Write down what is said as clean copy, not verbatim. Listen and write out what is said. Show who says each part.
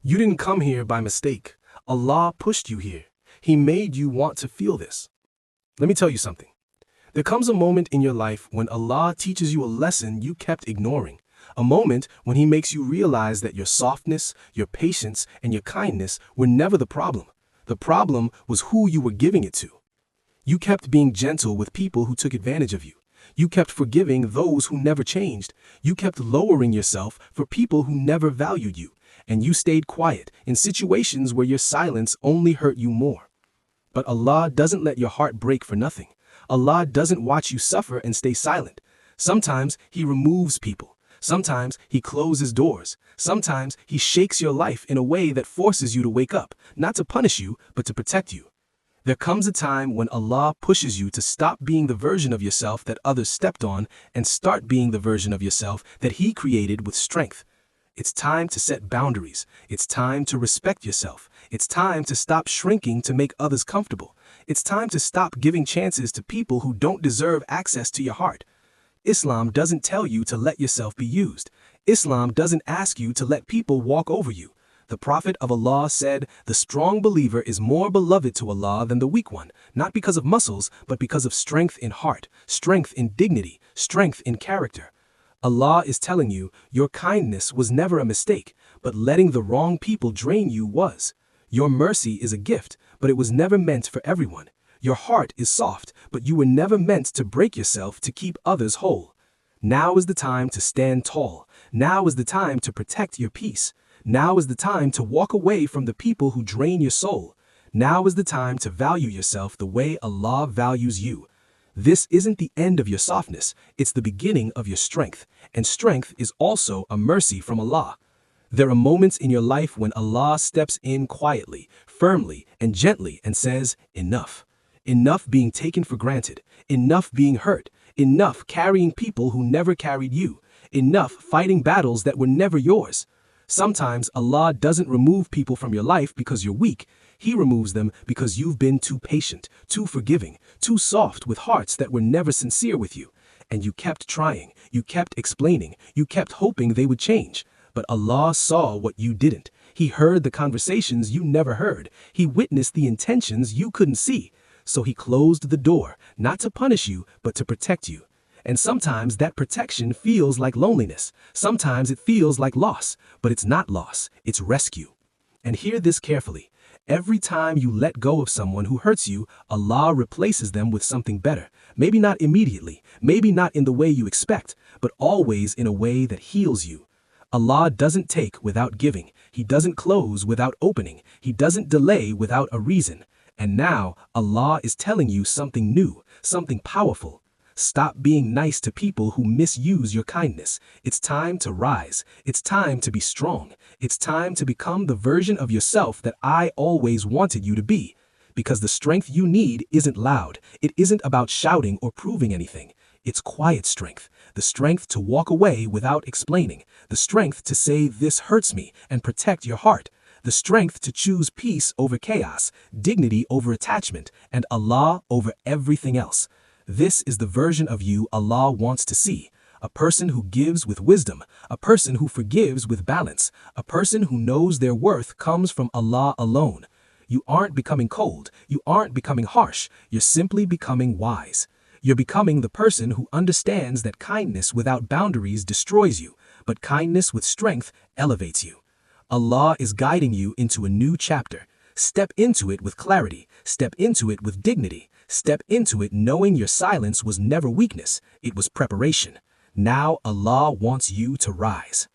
Speaker 1: You didn't come here by mistake. Allah pushed you here. He made you want to feel this. Let me tell you something. There comes a moment in your life when Allah teaches you a lesson you kept ignoring. A moment when He makes you realize that your softness, your patience, and your kindness were never the problem. The problem was who you were giving it to. You kept being gentle with people who took advantage of you. You kept forgiving those who never changed. You kept lowering yourself for people who never valued you. And you stayed quiet in situations where your silence only hurt you more. But Allah doesn't let your heart break for nothing. Allah doesn't watch you suffer and stay silent. Sometimes He removes people. Sometimes He closes doors. Sometimes He shakes your life in a way that forces you to wake up, not to punish you, but to protect you. There comes a time when Allah pushes you to stop being the version of yourself that others stepped on and start being the version of yourself that He created with strength. It's time to set boundaries. It's time to respect yourself. It's time to stop shrinking to make others comfortable. It's time to stop giving chances to people who don't deserve access to your heart. Islam doesn't tell you to let yourself be used. Islam doesn't ask you to let people walk over you. The Prophet of Allah said, "The strong believer is more beloved to Allah than the weak one, not because of muscles, but because of strength in heart, strength in dignity, strength in character." Allah is telling you, your kindness was never a mistake, but letting the wrong people drain you was. Your mercy is a gift, but it was never meant for everyone. Your heart is soft, but you were never meant to break yourself to keep others whole. Now is the time to stand tall. Now is the time to protect your peace. Now is the time to walk away from the people who drain your soul. Now is the time to value yourself the way Allah values you. This isn't the end of your softness, it's the beginning of your strength, and strength is also a mercy from Allah. There are moments in your life when Allah steps in quietly, firmly, and gently and says, "Enough." Enough being taken for granted, enough being hurt, enough carrying people who never carried you, enough fighting battles that were never yours. Sometimes Allah doesn't remove people from your life because you're weak. He removes them because you've been too patient, too forgiving, too soft with hearts that were never sincere with you. And you kept trying, you kept explaining, you kept hoping they would change. But Allah saw what you didn't. He heard the conversations you never heard. He witnessed the intentions you couldn't see. So He closed the door, not to punish you, but to protect you. And sometimes that protection feels like loneliness. Sometimes it feels like loss, but it's not loss, it's rescue. And hear this carefully. Every time you let go of someone who hurts you, Allah replaces them with something better. Maybe not immediately, maybe not in the way you expect, but always in a way that heals you. Allah doesn't take without giving. He doesn't close without opening. He doesn't delay without a reason. And now Allah is telling you something new, something powerful. Stop being nice to people who misuse your kindness. It's time to rise. It's time to be strong. It's time to become the version of yourself that I always wanted you to be. Because the strength you need isn't loud. It isn't about shouting or proving anything. It's quiet strength. The strength to walk away without explaining. The strength to say this hurts me and protect your heart. The strength to choose peace over chaos, dignity over attachment, and Allah over everything else. This is the version of you Allah wants to see. A person who gives with wisdom, a person who forgives with balance, a person who knows their worth comes from Allah alone. You aren't becoming cold, you aren't becoming harsh, you're simply becoming wise. You're becoming the person who understands that kindness without boundaries destroys you, but kindness with strength elevates you. Allah is guiding you into a new chapter. Step into it with clarity, step into it with dignity. Step into it knowing your silence was never weakness, it was preparation. Now Allah wants you to rise.